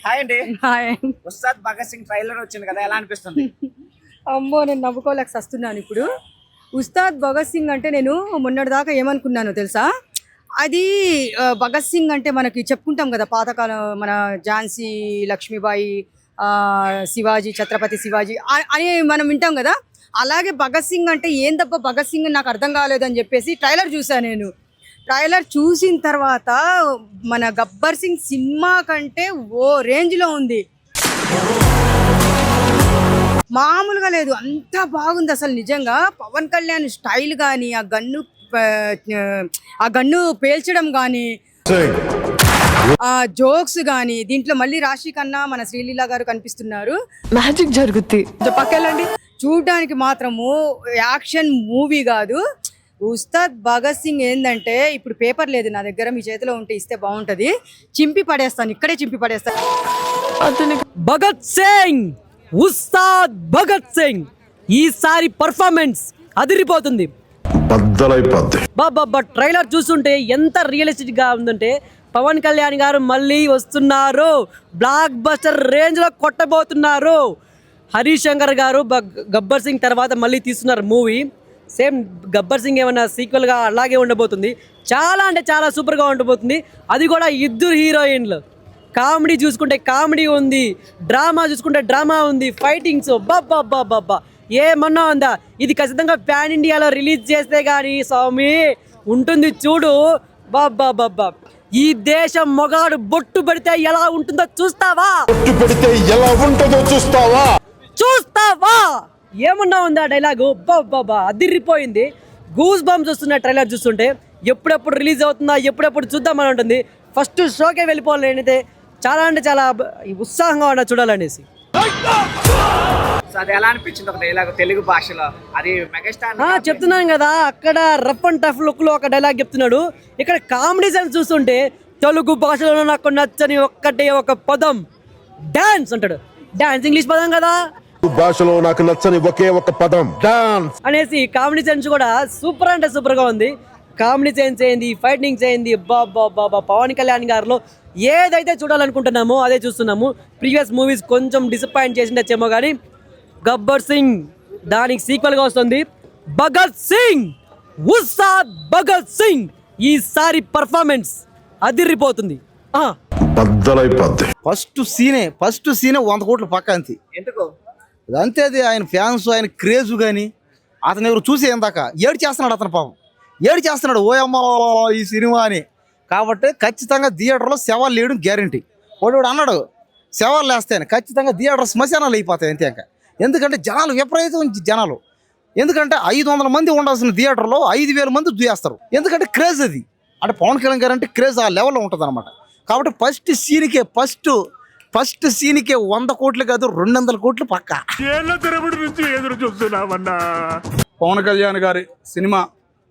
Hi అండి. Hi. Ustaad Bhagat Singh trailer వచ్చింది కదా, ఎలా అనిపిస్తుంది? అమ్మో, నేను నవ్వుకోలేక వస్తున్నాను ఇప్పుడు. ఉస్తాద్ భగత్ సింగ్ అంటే నేను మొన్నటిదాకా ఏమనుకున్నానో తెలుసా? అది భగత్ సింగ్ అంటే మనకి చెప్పుకుంటాం కదా పాతకాలం, మన ఝాన్సీ లక్ష్మీబాయి, శివాజీ, ఛత్రపతి శివాజీ అని మనం వింటాం కదా. అలాగే భగత్ సింగ్ అంటే ఏందబ్బా భగత్ సింగ్ నాకు అర్థం కాలేదని చెప్పేసి ట్రైలర్ చూసాను నేను. ట్రైలర్ చూసిన తర్వాత మన గబ్బర్ సింగ్ సినిమా కంటే ఓ రేంజ్లో ఉంది, మామూలుగా లేదు, అంత బాగుంది అసలు నిజంగా. పవన్ కళ్యాణ్ స్టైల్ కానీ, ఆ గన్ను పేల్చడం కానీ, ఆ జోక్స్ కానీ, దీంట్లో మళ్ళీ రాశి కన్నా మన శ్రీలీల గారు కనిపిస్తున్నారు. మ్యాజిక్ జరుగుద్ది పక్కెళ్ళండి. చూడడానికి మాత్రము యాక్షన్ మూవీ కాదు. ఉస్తాద్ భగత్ సింగ్ ఏంటంటే, ఇప్పుడు పేపర్ లేదు నా దగ్గర, మీ చేతిలో ఉంటే ఇస్తే బాగుంటది, చింపి పడేస్తాను, ఇక్కడే చింపి పడేస్తాను. భగత్ సింగ్, ఉస్తాద్ భగత్ సింగ్ ఈసారి పర్ఫార్మెన్స్ అదిరిపోతుంది. బాబా ట్రైలర్ చూస్తుంటే ఎంత రియలిస్టిక్ గా ఉందంటే, పవన్ కళ్యాణ్ గారు మళ్ళీ వస్తున్నారు, బ్లాక్ బస్టర్ రేంజ్ లో కొట్టబోతున్నారు. హరీష్ శంకర్ గారు గబ్బర్ సింగ్ తర్వాత మళ్ళీ తీస్తున్నారు మూవీ. సేమ్ గబ్బర్ సింగ్ ఏమన్నా సీక్వెల్గా అలాగే ఉండబోతుంది. చాలా అంటే చాలా సూపర్గా ఉండబోతుంది. అది కూడా ఇద్దరు హీరోయిన్లు. కామెడీ చూసుకుంటే కామెడీ ఉంది, డ్రామా చూసుకుంటే డ్రామా ఉంది, ఫైటింగ్స్ బాబా ఏమన్నా ఉందా? ఇది ఖచ్చితంగా ప్యాన్ ఇండియాలో రిలీజ్ చేస్తే కానీ స్వామి ఉంటుంది చూడు. బాబా ఈ దేశం మొగాడు బొట్టు పెడితే ఎలా ఉంటుందో చూస్తావా? చూస్తావా? ఏమన్నా ఉందా డైలాగు? బాబా అదిరిపోయింది. గూస్ బంప్స్ వస్తున్న ట్రైలర్ చూస్తుంటే. ఎప్పుడెప్పుడు రిలీజ్ అవుతుందా, ఎప్పుడెప్పుడు చూద్దామని ఉంటుంది. ఫస్ట్ షోకే వెళ్ళిపోవాలి నేనైతే. చాలా అంటే చాలా ఉత్సాహంగా ఉన్నా చూడాలనేసి. అది ఎలా అనిపించింది ఒక డైలాగ్ తెలుగు భాషలో? అది మెగాస్టార్ చెప్తున్నాను కదా, అక్కడ రఫ్ అండ్ టఫ్ లుక్ లో ఒక డైలాగ్ చెప్తున్నాడు. ఇక్కడ కామెడీ సెన్స్ చూస్తుంటే తెలుగు భాషలో నాకు నచ్చని ఒక్కటే ఒక పదం డాన్స్ అంటాడు. డాన్స్ ఇంగ్లీష్ పదం కదా, భాషలో నాకు నచ్చని ఒకే ఒక పదం డాన్స్ అనేసి. కామెడీ సెన్స్ కూడా సూపర్ అంటే సూపర్ గా ఉంది. కామెడీ సెన్స్ అయింది, ఫైటింగ్స్ అయింది. బాబా పవన్ కళ్యాణ్ గారిలో ఏదైతే చూడాలనుకుంటున్నామో అదే చూస్తున్నాము. ప్రీవియస్ మూవీస్ కొంచెం డిసప్పాయింట్ చేసిండొచ్చేమో కానీ గబ్బర్ సింగ్ దానికి సీక్వెల్ గా వస్తుంది. భగత్ సింగ్, ఉస్తాద్ భగత్ సింగ్ ఈసారి పర్ఫార్మెన్స్ అదిరిపోతుంది. ఫస్ట్ సీనే 100 కోట్లు పక్క అంతే. ఎందుకు అంతే, అది ఆయన ఫ్యాన్స్, ఆయన క్రేజు. కానీ అతను ఎవరు చూసి ఏందాక ఏడు చేస్తున్నాడు, అతను పాపం ఏడు చేస్తున్నాడు ఓయమ్మ ఈ సినిమా అని. కాబట్టి ఖచ్చితంగా థియేటర్లో శవాలు లేయడం గ్యారంటీ. వాడు అన్నాడు శవాలు లేస్తాయని, ఖచ్చితంగా థియేటర్ శ్మశానాలు అయిపోతాయి అంతే. ఇంకా ఎందుకంటే జనాలు విపరీతం జనాలు. ఎందుకంటే 500 మంది ఉండాల్సిన థియేటర్లో 5000 మంది దూయేస్తారు. ఎందుకంటే క్రేజ్ అది. అంటే పవన్ కళ్యాణ్ గారు అంటే క్రేజ్ ఆ లెవెల్లో ఉంటుంది అనమాట. కాబట్టి ఫస్ట్ సీన్కే 100 కోట్లు కాదు 200 కోట్లు పక్క. ఎదురు చూస్తున్నామన్నా. పవన్ కళ్యాణ్ గారి సినిమా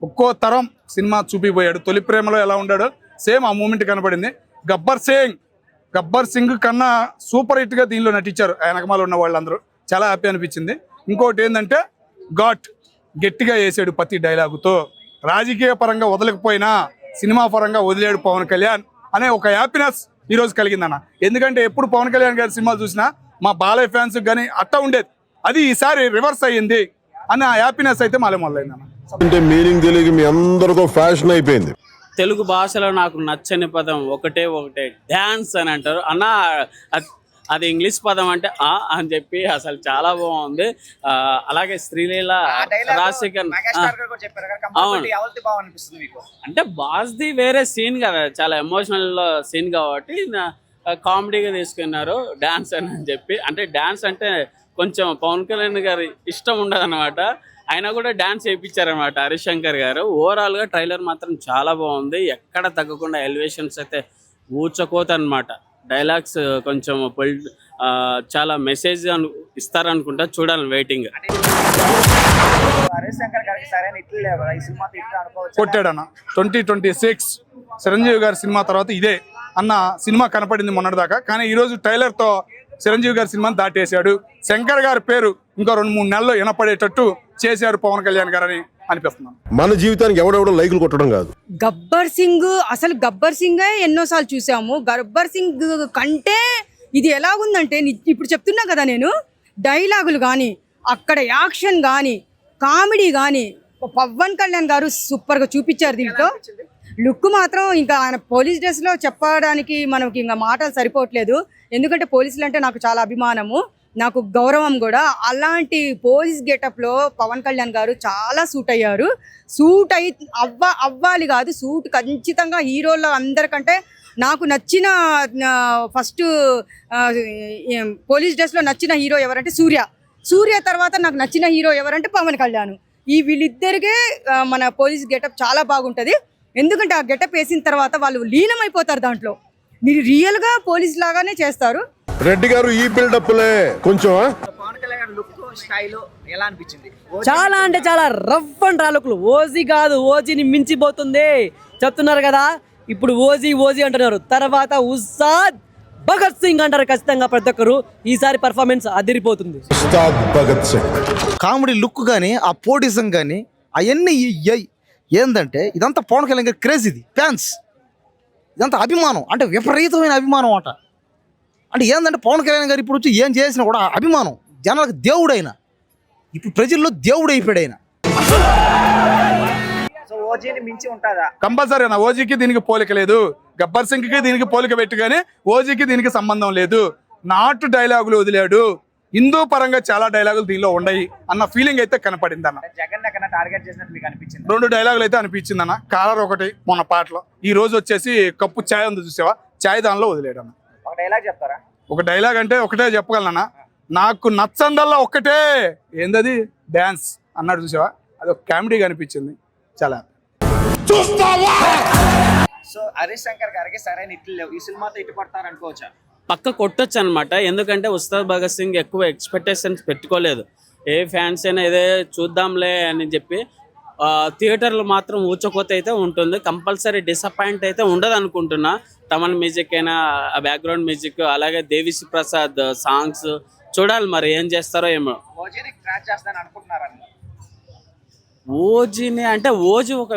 ఒక్కో తరం సినిమా చూపిపోయాడు. తొలి ప్రేమలో ఎలా ఉన్నాడో సేమ్ ఆ మూమెంట్ కనపడింది. గబ్బర్ సింగ్ కన్నా సూపర్ హిట్ గా దీనిలో నటించారు వెనకమాల ఉన్న వాళ్ళందరూ. చాలా హ్యాపీ అనిపించింది. ఇంకోటి ఏంటంటే గట్టిగా వేసాడు ప్రతి డైలాగుతో. రాజకీయ పరంగా వదలకపోయినా సినిమా పరంగా వదిలేడు పవన్ కళ్యాణ్ అనే ఒక హ్యాపీనెస్ ఈరోజు కలిగిందన్న. ఎందుకంటే ఎప్పుడు పవన్ కళ్యాణ్ గారి సినిమాలు చూసినా మా బాలయ్య ఫ్యాన్స్ కానీ అట్టా ఉండేది, అది ఈసారి రివర్స్ అయ్యింది అన్న హ్యాపీనెస్ అయితే మళ్ళీ మొదలైందన్న. మీనింగ్ తెలియక మీ అందరికీ ఫ్యాషన్ అయిపోయింది. తెలుగు భాషలో నాకు నచ్చని పదం ఒకటే డాన్స్ అని అంటారు అన్న. అది ఇంగ్లీష్ పదం అంటే అని చెప్పి అసలు చాలా బాగుంది. అలాగే శ్రీలీల రాజశేఖర్ అంటే బాస్ది వేరే సీన్ కదా, చాలా ఎమోషనల్ సీన్ కాబట్టి కామెడీగా తీసుకున్నారు డాన్స్ అని చెప్పి. అంటే డాన్స్ అంటే కొంచెం పవన్ కళ్యాణ్ గారి ఇష్టం ఉండదు అనమాట. అయినా కూడా డాన్స్ చేయించారనమాట హరీష్ శంకర్ గారు. ఓవరాల్గా ట్రైలర్ మాత్రం చాలా బాగుంది. ఎక్కడ తగ్గకుండా ఎలివేషన్స్ అయితే ఊచకోత అనమాట. డైలాగ్స్ కొంచెం చాలా మెసేజ్ ఇస్తారనుకుంటా, చూడాలి వెయిటింగ్. కొట్టాడన్న 2026 చిరంజీవి గారి సినిమా తర్వాత ఇదే అన్న సినిమా కనపడింది మొన్నటిదాకా. కానీ ఈరోజు ట్రైలర్తో చిరంజీవి గారి సినిమాని దాటేశాడు. శంకర్ గారి పేరు ఇంకో 2-3 నెలల్లో వినపడేటట్టు చేశారు పవన్ కళ్యాణ్ గారని అనిపిస్తున్నాను. మన జీవితానికి ఎవడెవడో లైకులు కొట్టడం కాదు. గబ్బర్ సింగ్ అసలు గబ్బర్ సింగ్ ఎన్నోసార్లు చూసాము. గబ్బర్ సింగ్ కంటే ఇది ఎలాగుందంటే ఇప్పుడు చెప్తున్నా కదా నేను, డైలాగులు కానీ అక్కడ యాక్షన్ కానీ కామెడీ కానీ పవన్ కళ్యాణ్ గారు సూపర్గా చూపించారు దీంట్లో. లుక్ మాత్రం ఇంకా ఆయన పోలీస్ డ్రెస్లో చెప్పడానికి మనకి ఇంకా మాటలు సరిపోవట్లేదు. ఎందుకంటే పోలీసులు అంటే నాకు చాలా అభిమానము, నాకు గౌరవం కూడా. అలాంటి పోలీస్ గెటప్లో పవన్ కళ్యాణ్ గారు చాలా సూట్ అయ్యారు. సూట్ అవ్వాలి కాదు, సూట్ ఖచ్చితంగా హీరోల్లో అందరికంటే నాకు నచ్చిన ఫస్ట్ పోలీస్ డ్రెస్లో నచ్చిన హీరో ఎవరంటే సూర్య తర్వాత నాకు నచ్చిన హీరో ఎవరంటే పవన్ కళ్యాణ్. ఈ వీళ్ళిద్దరికే మన పోలీస్ గెటప్ చాలా బాగుంటుంది. ఎందుకంటే ఆ గెటప్ వేసిన తర్వాత వాళ్ళు లీనమైపోతారు దాంట్లో. మీరు రియల్గా పోలీస్ లాగానే చేస్తారు. రెడ్డి గారు ఈ బిల్డప్లే కొంచెం పవన్ కళ్యాణ్ గారి లుక్ స్టైల్ ఎలా అనిపించింది? చాలా అంటే చాలా రఫ్ అండ్ రాలుకులు. ఓజీ కాదు, ఓజీని మించిపోతుంది చెప్తున్నారు కదా. ఇప్పుడు ఓజీ అంటున్నారు, తర్వాత ఉస్తాద్ భగత్ సింగ్ అంటారు ఖచ్చితంగా ప్రతి ఒక్కరు. ఈసారి పర్ఫార్మెన్స్ అదిరిపోతుంది. ఉస్తాద్ భగత్ సింగ్ కామెడీ లుక్ కానీ ఆ పోటీసం కానీ అవన్నీ ఏందంటే ఇదంతా పవన్ కళ్యాణ్ గారి క్రేజ్, ఇది ఫ్యాన్స్, ఇదంతా అభిమానం, అంటే విపరీతమైన అభిమానం అట. అంటే ఏంటంటే పవన్ కళ్యాణ్ గారు ఇప్పుడు వచ్చి ఏం చేసినా కూడా అభిమానం, జనాలకు దేవుడైన, ఇప్పుడు ప్రజల్లో దేవుడు అయిపోయాడు ఆయన. సో ఓజీని మించి ఉంటుందా? కంపల్సరీ అన్న. ఓజీకి దీనికి పోలిక లేదు, గబ్బర్ సింగ్ కి దీనికి పోలిక పెట్టుగానే ఓజీకి దీనికి సంబంధం లేదు. నాటు డైలాగులు వదిలాడు, హిందూ పరంగా చాలా డైలాగులు దీనిలో ఉన్నాయి అన్న ఫీలింగ్ అయితే కనపడింది అన్న. జగన్ ఎక్కడ టార్గెట్ చేసినట్టు మీకు అనిపించింది? 2 డైలాగులు అయితే అనిపించింది అన్న. కాలర్ ఒకటి మొన్న పాటలో, ఈ రోజు వచ్చేసి కప్పు ఛాయ్ ఉంది చూసావా, ఛాయ్ దానిలో వదిలేడు అన్న. ఒక డైలాగ్ చెప్తారా? ఒక డైలాగ్ అంటే ఒకటే చెప్పగలనా, నాకు నచ్చందల్లా ఒక్కటే, ఏందది డ్యాన్స్ అన్నాడు చూసావా, అది ఒక కామెడీగా అనిపించింది చాలా. సో హరీష్ శంకర్ గారికి సరైన ఇట్లు లేవు, ఈ సినిమాతో ఇటు పడతారు అనుకోవచ్చా? పక్క కొట్టొచ్చు అనమాట. ఎందుకంటే ఉస్తాద్ భగత్ సింగ్ ఎక్కువ ఎక్స్పెక్టేషన్స్ పెట్టుకోలేదు. ఏ ఫ్యాన్స్ అయినా ఏదో చూద్దాంలే అని చెప్పి థియేటర్లు మాత్రం ఊచకోత అయితే ఉంటుంది. కంపల్సరీ డిసప్పాయింట్ అయితే ఉండదు అనుకుంటున్నా. తమన్ మ్యూజిక్ అయినా, బ్యాక్గ్రౌండ్ మ్యూజిక్, అలాగే దేవిశ్రీ ప్రసాద్ సాంగ్స్ చూడాలి మరి ఏం చేస్తారో ఏమో. ఓజీని క్రాచ్ చేస్తాను అనుకుంటున్నారని. ఓజీని అంటే ఓజీ ఒక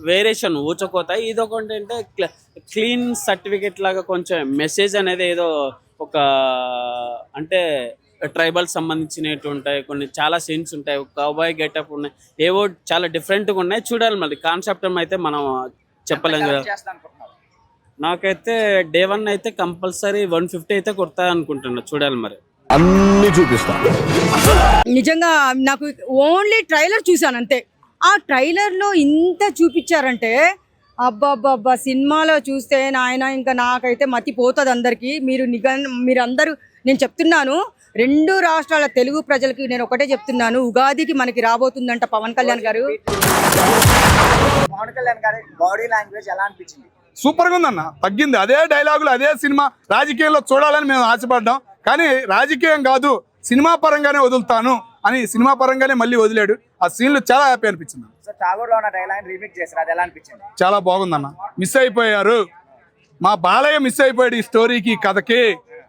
వేరియేషన్ ఊచకోత, ఇది ఒకటి అంటే క్లీన్ సర్టిఫికెట్ లాగా కొంచెం మెసేజ్ అనేది ఏదో ఒక అంటే ట్రైబల్ సంబంధించినవి ఉంటాయి, కొన్ని చాలా సీన్స్ ఉంటాయి, కౌబాయ్ గెటప్ ఉన్నాయి, ఏవో చాలా డిఫరెంట్గా ఉన్నాయి. చూడాలి మరి. కాన్సెప్ట్ అయితే మనం చెప్పలేం కదా. నాకైతే డే 1 అయితే కంపల్సరీ 150 అయితే కొడతా అనుకుంటున్నా. చూడాలి మరి. అన్ని చూపిస్తా. నిజంగా నాకు ఓన్లీ ట్రైలర్ చూశాను అంతే. ఆ ట్రైలర్లో ఇంత చూపించారంటే అబ్బా సినిమాలో చూస్తే నాయన ఇంకా నాకైతే మతిపోతుంది అందరికీ. మీరందరూ నేను చెప్తున్నాను, 2 రాష్ట్రాల తెలుగు ప్రజలకి నేను ఒకటే చెప్తున్నాను, ఉగాదికి మనకి రాబోతుందంట పవన్ కళ్యాణ్ గారు. పవన్ కళ్యాణ్ గారి బాడీ లాంగ్వేజ్ ఎలా అనిపించింది? సూపర్ గా ఉందన్న. తగ్గింది అదే డైలాగులు, అదే సినిమా. రాజకీయంలో చూడాలని మేము ఆశపడ్డాం, కానీ రాజకీయం కాదు సినిమా పరంగానే వదులుతాను అని సినిమా పరంగానే మళ్ళీ వదిలాడు. ఆ సీన్లు చాలా హ్యాపీ అనిపించింది. ఠాగూర్లో ఉన్న డైలాగ్ రీమేక్ చేశారు, అది ఎలా అనిపించింది? చాలా బాగుందన్న. మిస్ అయిపోయారు, మా బాలయ్య మిస్ అయిపోయాడు ఈ స్టోరీకి, కథకి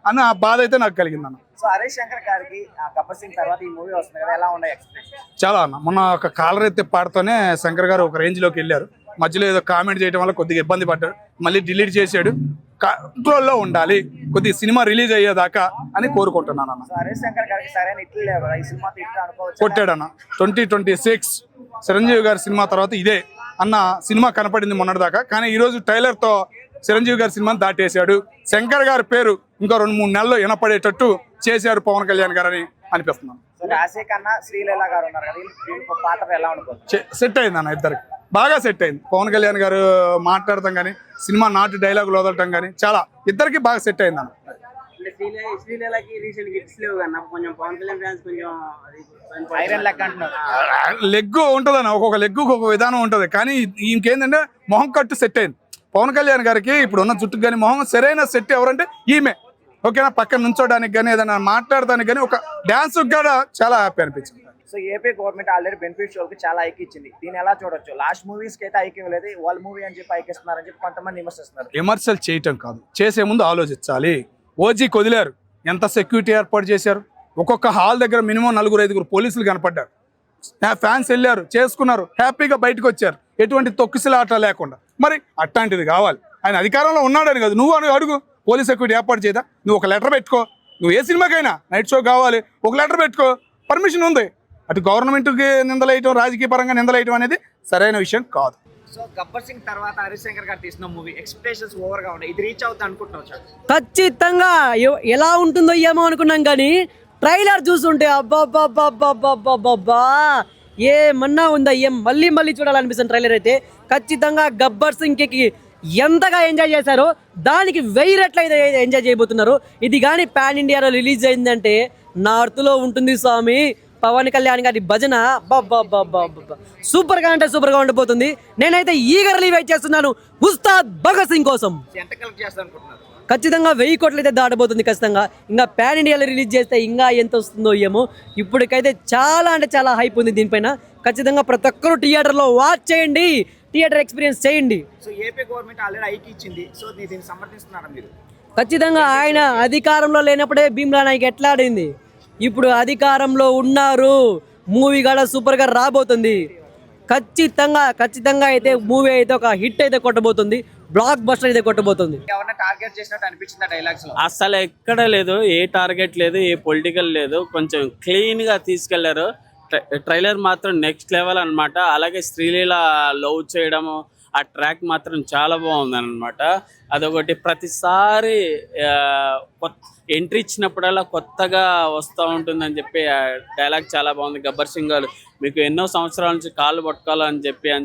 అన్న ఆ బాధ అయితే నాకు కలిగిందన్న. సో హరీష్ శంకర్ గారికి గబ్బర్ సింగ్ తర్వాత ఈ మూవీ వస్తుంది కదా, ఎలా ఉన్నాయి ఎక్స్పెక్టేషన్స్? చాలా అన్న. మొన్న ఒక కాలర్ ఎత్తే పాటతోనే శంకర్ గారు ఒక రేంజ్ లోకి వెళ్ళారు. మధ్యలో ఏదో కామెంట్ చేయడం వల్ల కొద్దిగా ఇబ్బంది పడ్డాడు, మళ్ళీ డిలీట్ చేశాడు. కంట్రోల్లో ఉండాలి కొద్దిగా సినిమా రిలీజ్ అయ్యేదాకా అని కోరుకుంటున్నాను అన్న. హరీష్ శంకర్ గారికి సరైన ఇట్లు లేవు కదా, ఈ సినిమాతో ఇట్లు అనుకోవచ్చు. కొట్టాడన్న. 2026 చిరంజీవి గారి సినిమా తర్వాత ఇదే అన్న సినిమా కనపడింది మొన్నటిదాకా, కానీ ఈరోజు ట్రైలర్తో చిరంజీవి గారి సినిమాని దాటేశాడు. శంకర్ గారి పేరు ఇంకో 2-3 నెలల్లో వినపడేటట్టు చేశారు పవన్ కళ్యాణ్ గారని అనిపిస్తున్నాను. రాశి కన్నా శ్రీలీల గారు ఉన్నారు కదా, వీళ్ళ పాత్ర ఎలా అనుకోవచ్చు? సెట్ అయింది అన్న, ఇద్దరికి బాగా సెట్ అయింది. పవన్ కళ్యాణ్ గారు మాట్లాడటం కానీ, సినిమా నాటు డైలాగులు వదలటం కానీ చాలా ఇద్దరికి బాగా సెట్ అయింది అన్న. లెగ్ ఉంటుంది అన్న, ఒక్కొక్క లెగ్ ఒక్కొక్క విధానం ఉంటుంది, కానీ ఇంకేంటంటే మొహం కట్టు సెట్ అయింది. పవన్ కళ్యాణ్ గారికి ఇప్పుడు ఉన్న జుట్టుకు కానీ మొహం సరైన సెట్ ఎవరంటే ఈమె. ఓకేనా, పక్కన నుంచోడానికి కానీ ఏదైనా మాట్లాడడానికి కానీ ఒక డాన్స్ కూడా చాలా హ్యాపీ అనిపించింది. So AP government already beneficial కి చాలా హైక్ ఇచ్చింది, దీన్ని ఎలా చూడొచ్చు? లాస్ట్ మూవీస్ కి అయితే హైక్ ఇవ్వలేదు, వాళ్ళ మూవీ అని చెప్పి హైక్ ఇస్తున్నారని చెప్పి కొంతమంది విమర్శిస్తున్నారు. విమర్శలు చేయటం కాదు, చేసే ముందు ఆలోచించాలి. ఓజీకి వదిలేరు, ఎంత సెక్యూరిటీ ఏర్పాటు చేశారు. ఒక్కొక్క హాల్ దగ్గర మినిమం 4-5 పోలీసులు కనపడ్డారు. ఫ్యాన్స్ వెళ్ళారు, చేసుకున్నారు, హ్యాపీగా బయటకు వచ్చారు, ఎటువంటి తొక్కిసలాట లేకుండా. మరి అట్లాంటిది కావాలి. ఆయన అధికారంలో ఉన్నాడని కాదు, నువ్వు అడుగు పోలీస్ సెక్యూరిటీ ఏర్పాటు చేయదా? నువ్వు ఒక లెటర్ పెట్టుకో, నువ్వు ఏ సినిమాకైనా నైట్ షో కావాలి ఒక లెటర్ పెట్టుకో, పర్మిషన్ ఉంది. అటు గవర్నమెంట్కి నిందలేయటం, రాజకీయ పరంగా నిందలేయటం అనేది సరైన విషయం కాదు. సో గబ్బర్ సింగ్ తర్వాత హరీష్ శంకర్ గారు తీసిన మూవీ ఎక్స్పెక్టేషన్స్ ఓవర్ గా ఉన్నాయి. ఇది రీచ్ అవుతుంది అనుకుంటున్నావు? ఖచ్చితంగా ఎలా ఉంటుందో ఏమో అనుకున్నాం కానీ ట్రైలర్ చూస్తుంటే అబ్బాబ్బాబ్బాబ్బాబ్బా ఏమన్నా ఉందా, మళ్ళీ మళ్ళీ చూడాలనిపిస్తుంది. ట్రైలర్ అయితే ఖచ్చితంగా గబ్బర్ సింగ్కి ఎంతగా ఎంజాయ్ చేశారో దానికి 1000 రెట్లు అయితే ఎంజాయ్ చేయబోతున్నారు. ఇది కానీ పాన్ ఇండియాలో రిలీజ్ అయిందంటే నార్త్లో ఉంటుంది స్వామి. పవన్ కళ్యాణ్ గారి భజన సూపర్గా అంటే సూపర్గా ఉండిపోతుంది. నేనైతే ఈగర్లీ వెయిట్ చేస్తున్నాను ఉస్తాద్ భగత్ సింగ్ కోసం. ఎంత కలెక్ట్ చేస్తా అనుకుంటున్నారు? ఖచ్చితంగా 1000 కోట్లు అయితే దాటబోతుంది ఖచ్చితంగా. ఇంకా పాన్ ఇండియాలో రిలీజ్ చేస్తే ఇంకా ఎంత వస్తుందో ఏమో. ఇప్పటికైతే చాలా అంటే చాలా హైప్ ఉంది దీనిపైన. ఖచ్చితంగా ప్రతి ఒక్కరు థియేటర్లో వాచ్ చేయండి, థియేటర్ ఎక్స్పీరియన్స్ చేయండి. సో ఏపీ గవర్నమెంట్ ఆల్రెడీ ఐకి ఇచ్చింది. సో దీన్ని సమర్థిస్తున్నారా మీరు? ఖచ్చితంగా ఆయన అధికారంలో లేనప్పుడే భీమ్లా నాయక్ ఎట్లా ఆడింది. ఇప్పుడు అధికారంలో ఉన్నారు, మూవీ కూడా సూపర్గా రాబోతుంది. ఖచ్చితంగా అయితే మూవీ అయితే ఒక హిట్ అయితే కొట్టబోతుంది, బ్లాక్ బస్టర్ అయితే కొట్టబోతుంది. ఎవరైనా టార్గెట్ చేసినట్టు అనిపించిందా డైలాగ్స్ లో? అసలు ఎక్కడ లేదు, ఏ టార్గెట్ లేదు, ఏ పొలిటికల్ లేదు. కొంచెం క్లీన్గా తీసుకెళ్లారు. ట్రైలర్ మాత్రం నెక్స్ట్ లెవెల్ అనమాట. అలాగే శ్రీలీల లవ్ చేయడము, ఆ ట్రాక్ మాత్రం చాలా బాగుంది అనమాట. అదొకటి ప్రతిసారి ఎంట్రీ ఇచ్చినప్పుడల్లా కొత్తగా వస్తూ ఉంటుందని చెప్పి డైలాగ్ చాలా బాగుంది. గబ్బర్ సింగ్ గారు మీకు ఎన్నో సంవత్సరాల నుంచి కాళ్ళు పట్టుకోవాలని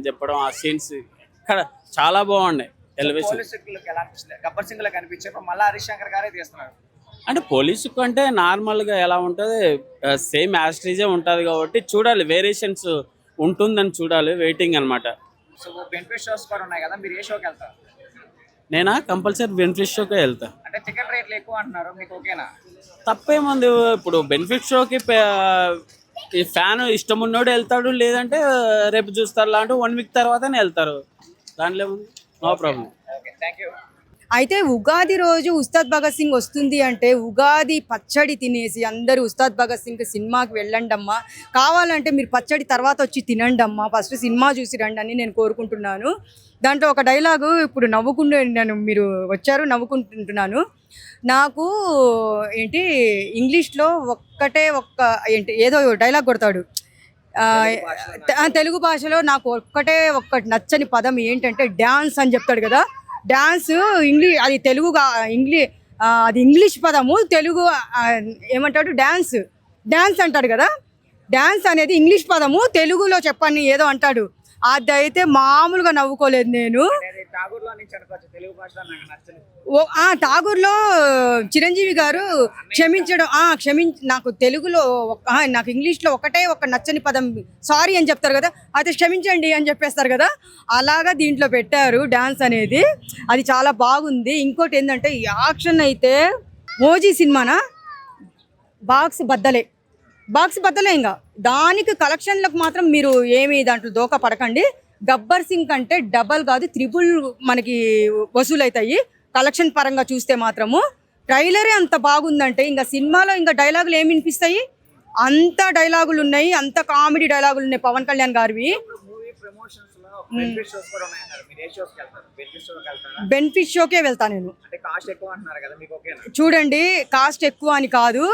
చెప్పడం, ఆ సీన్స్ ఇక్కడ చాలా బాగున్నాయి. ఎలివేషన్ గబ్బర్ సింగ్ లో కనిపించారు, మళ్ళీ హరీష్ శంకర్ గారే తీస్తున్నారు. అంటే పోలీసు కంటే నార్మల్గా ఎలా ఉంటుంది, సేమ్ యాస్ట్రీజే ఉంటుంది కాబట్టి చూడాలి, వేరియేషన్స్ ఉంటుందని చూడాలి, వెయిటింగ్ అనమాట. సో బెనిఫిట్ షోస్ కూడా ఉన్నాయి కదా, మీరు ఏ షోకి వెళ్తారు? నేనా కంపల్సరీ బెనిఫిట్ షోకే వెళ్తా. అంటే టికెట్ రేట్లు ఎక్కువ అంటున్నారు, మీకు ఓకేనా? తప్పేముంది, ఇప్పుడు బెనిఫిట్ షోకి ఈ ఫ్యాన్ ఇష్టం ఉన్నోడు వెళ్తాడు, లేదంటే రేపు చూస్తారు లాంటి 1 వీక్ తర్వాతనే వెళ్తారు. దాంట్లో ఏముంది, no problem. Okay, thank you. అయితే ఉగాది రోజు ఉస్తాద్ భగత్ సింగ్ వస్తుంది అంటే ఉగాది పచ్చడి తినేసి అందరూ ఉస్తాద్ భగత్ సింగ్ సినిమాకి వెళ్ళండి అమ్మా, కావాలంటే మీరు పచ్చడి తర్వాత వచ్చి తినండి అమ్మా, ఫస్ట్ సినిమా చూసి రండి అని నేను కోరుకుంటున్నాను. దాంట్లో ఒక డైలాగు ఇప్పుడు నేను మీరు వచ్చారు నవ్వుకుంటున్నాను. నాకు ఏంటి ఇంగ్లీష్లో ఏంటి ఏదో డైలాగ్ కొడతాడు, తెలుగు భాషలో నాకు ఒక్కటి నచ్చని పదం ఏంటంటే డ్యాన్స్ అని చెప్తాడు కదా. డ్యాన్స్ అది తెలుగుగా అది ఇంగ్లీష్ పదము, తెలుగు ఏమంటాడు డ్యాన్స్ అంటాడు కదా. డ్యాన్స్ అనేది ఇంగ్లీష్ పదము, తెలుగులో చెప్పని ఏదో అంటాడు. అదైతే మామూలుగా నవ్వుకోలేదు నేను. ఠాగూర్లో చిరంజీవి గారు నాకు తెలుగులో నాకు ఇంగ్లీష్లో ఒక నచ్చని పదం సారీ అని చెప్తారు కదా, అయితే క్షమించండి అని చెప్పేస్తారు కదా, అలాగా దీంట్లో పెట్టారు డాన్స్ అనేది. అది చాలా బాగుంది. ఇంకోటి ఏంటంటే యాక్షన్ అయితే మోజీ సినిమానా బాక్స్ బద్దలే ఇంకా దానికి కలెక్షన్లకు మాత్రం మీరు ఏమి దాంట్లో దోకా పడకండి. గబ్బర్ సింగ్ కంటే డబల్ కాదు 3 మనకి వసూలు అవుతాయి కలెక్షన్ పరంగా చూస్తే మాత్రము. ట్రైలరే అంత బాగుందంటే ఇంకా సినిమాలో ఇంకా డైలాగులు ఏమి వినిపిస్తాయి, అంత డైలాగులు ఉన్నాయి, అంత కామెడీ డైలాగులు ఉన్నాయి పవన్ కళ్యాణ్ గారివి. బెనిఫిట్ షోకే వెళ్తా నేను. చూడండి, కాస్ట్ ఎక్కువ అని కాదు,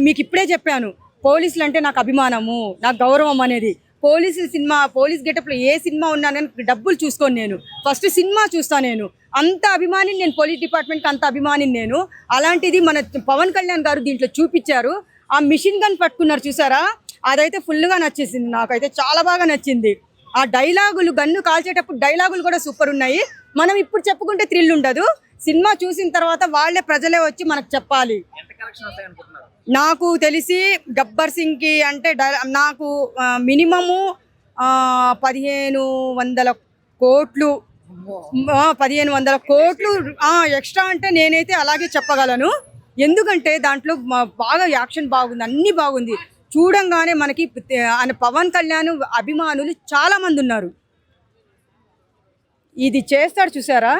మీకు ఇప్పుడే చెప్పాను, పోలీసులు అంటే నాకు అభిమానము, నాకు గౌరవం అనేది. పోలీస్ గెటప్లో ఏ సినిమా ఉన్నానని డబ్బులు చూసుకోను నేను, ఫస్ట్ సినిమా చూస్తాను నేను. అంత అభిమానిని నేను, పోలీస్ డిపార్ట్మెంట్కి అంత అభిమానిని నేను. అలాంటిది మన పవన్ కళ్యాణ్ గారు దీంట్లో చూపించారు. ఆ మిషన్ గన్ పట్టుకున్నారు చూసారా, అదైతే ఫుల్గా నచ్చేసింది, నాకైతే చాలా బాగా నచ్చింది. ఆ డైలాగులు, గన్ను కాల్చేటప్పుడు డైలాగులు కూడా సూపర్ ఉన్నాయి. మనం ఇప్పుడు చెప్పుకుంటే థ్రిల్ ఉండదు, సినిమా చూసిన తర్వాత వాళ్ళే ప్రజలే వచ్చి మనకు చెప్పాలి. నాకు తెలిసి గబ్బర్ సింగ్కి అంటే నాకు మినిమము 1500 కోట్లు ఎక్స్ట్రా అంటే నేనైతే అలాగే చెప్పగలను. ఎందుకంటే దాంట్లో బాగా యాక్షన్ బాగుంది, అన్నీ బాగుంది. చూడంగానే మనకి పవన్ కళ్యాణ్ అభిమానులు చాలా మంది ఉన్నారు. ఇది చేస్తాడు చూసారా,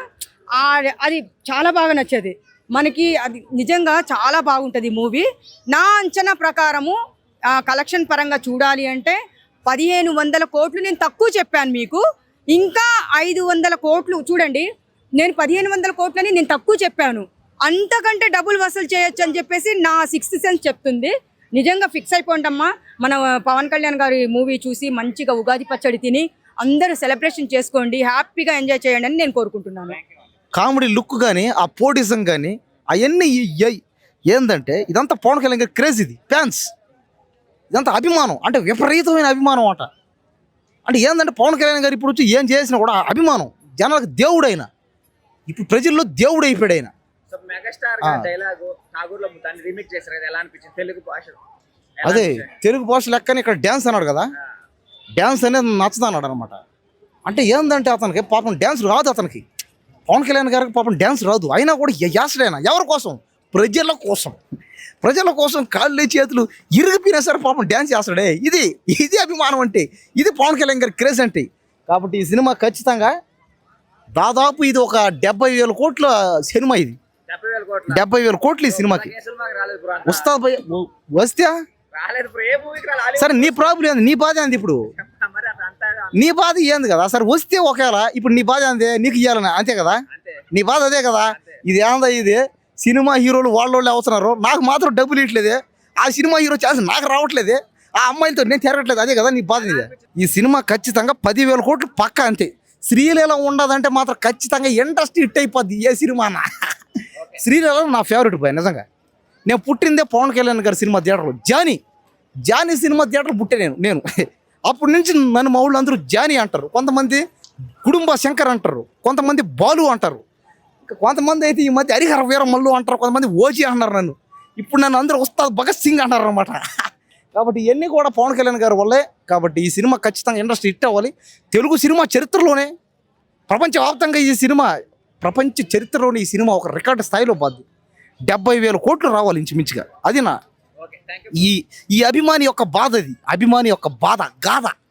అది చాలా బాగా నచ్చేది మనకి. అది నిజంగా చాలా బాగుంటుంది మూవీ. నా అంచనా ప్రకారము కలెక్షన్ పరంగా చూడాలి అంటే 1500 కోట్లు నేను తక్కువ చెప్పాను మీకు, ఇంకా 500 కోట్లు చూడండి. నేను 1500 కోట్లని నేను తక్కువ చెప్పాను, అంతకంటే డబ్బులు వసూలు చేయొచ్చు అని చెప్పేసి నా 6th సెన్స్ చెప్తుంది. నిజంగా ఫిక్స్ అయిపోండమ్మా. మన పవన్ కళ్యాణ్ గారి మూవీ చూసి మంచిగా ఉగాది పచ్చడి తిని అందరూ సెలబ్రేషన్ చేసుకోండి, హ్యాపీగా ఎంజాయ్ చేయండి అని నేను కోరుకుంటున్నాను. కామెడీ లుక్ కానీ ఆ పోటిజం కానీ అవన్నీ ఏంటంటే ఇదంతా పవన్ కళ్యాణ్ గారి క్రేజ్, ఇది ఫ్యాన్స్, ఇదంతా అభిమానం, అంటే విపరీతమైన అభిమానం అట. అంటే ఏంటంటే పవన్ కళ్యాణ్ గారు ఇప్పుడు వచ్చి ఏం చేసినా కూడా అభిమానం, జనాలకు దేవుడైన, ఇప్పుడు ప్రజల్లో దేవుడు అయిపోయాడు ఆయన. సో మెగాస్టార్ డైలాగ్ నాగూర్లో దాన్ని రీమేక్ చేశారు కదా, ఎలా అనిపించింది తెలుగు భాషలో? అదే తెలుగు భాష లెక్కని ఇక్కడ డ్యాన్స్ అన్నాడు కదా, డ్యాన్స్ అనేది నచ్చదు అన్నాడు అనమాట. అంటే ఏంటంటే అతనికి పాపం డ్యాన్స్ రాదు, అతనికి పవన్ కళ్యాణ్ గారికి పాపం డ్యాన్స్ రాదు, అయినా కూడా యాసడైనా ఎవరి కోసం? ప్రజల కోసం. ప్రజల కోసం కాళ్ళు చేతులు ఇరిగిపోయినా సరే పాపం డ్యాన్స్ చేస్తాడే. ఇది అభిమానం అంటే, ఇది పవన్ కళ్యాణ్ గారి క్రేజ్ అంటే. కాబట్టి ఈ సినిమా ఖచ్చితంగా దాదాపు ఇది ఒక 70,000 కోట్ల సినిమా, ఇది 70,000 కోట్ల 70,000 కోట్లు ఈ సినిమాకి. ఏ సినిమాకి రాలేదు బ్రో అంత? వస్తా వస్తే రాలేదు బ్రో, ఏ మూవీకి రాలేదు? సరే నీ ప్రాబ్లం ఏంది, నీ బాధ ఏంది ఇప్పుడు? మరి అంతా నీ బాధ ఏంది కదా, సరే వస్తే ఒకవేళ ఇప్పుడు నీ బాధ ఏంది, నీకు ఇవ్వాలని అంతే కదా, అంతే. నీ బాధ అదే కదా. ఇది ఏందా, ఇది సినిమా హీరోలు వాళ్ళోళ్ళు అవుతున్నారు, నాకు మాత్రం డబ్బులు ఇట్లేదే, ఆ సినిమా హీరో ఛాన్స్ నాకు రావట్లేదే, ఆ అమ్మాయిలతో నేను తిరగట్లేదు, అదే కదా నీ బాధ. ఇది ఈ సినిమా ఖచ్చితంగా 10,000 కోట్లు పక్క అంతే. శ్రీలీల ఉండదంటే మాత్రం ఖచ్చితంగా ఇండస్ట్రీ హిట్ అయిపోద్ది ఏ సినిమానా. శ్రీలీల నా ఫేవరెట్ బాయ్, నిజంగా. నేను పుట్టిందే పవన్ కళ్యాణ్ గారి సినిమా థియేటర్లో, జానీ సినిమా థియేటర్లో పుట్టే నేను అప్పటి నుంచి నన్ను మా ఊళ్ళో అందరూ జానీ అంటారు, కొంతమంది కుటుంబ శంకర్ అంటారు, కొంతమంది బాలు అంటారు, కొంతమంది అయితే ఈ మధ్య హరిహర వీరమల్లు అంటారు, కొంతమంది ఓజీ అంటారు నన్ను. ఇప్పుడు నన్ను అందరూ ఉస్తాద్ భగత్ సింగ్ అంటారు అనమాట. కాబట్టి ఇవన్నీ కూడా పవన్ కళ్యాణ్ గారి వల్లే. కాబట్టి ఈ సినిమా ఖచ్చితంగా ఇండస్ట్రీ హిట్ అవ్వాలి. తెలుగు సినిమా చరిత్రలోనే, ప్రపంచవ్యాప్తంగా ఈ సినిమా, ప్రపంచ చరిత్రలోనే ఈ సినిమా ఒక రికార్డు స్థాయిలో బాద్ది. 70,000 కోట్లు రావాలి ఇంచుమించుగా. అది నా ఓకే, థ్యాంక్ యూ. ఈ అభిమాని యొక్క బాధ, అది అభిమాని యొక్క బాధ గాథ.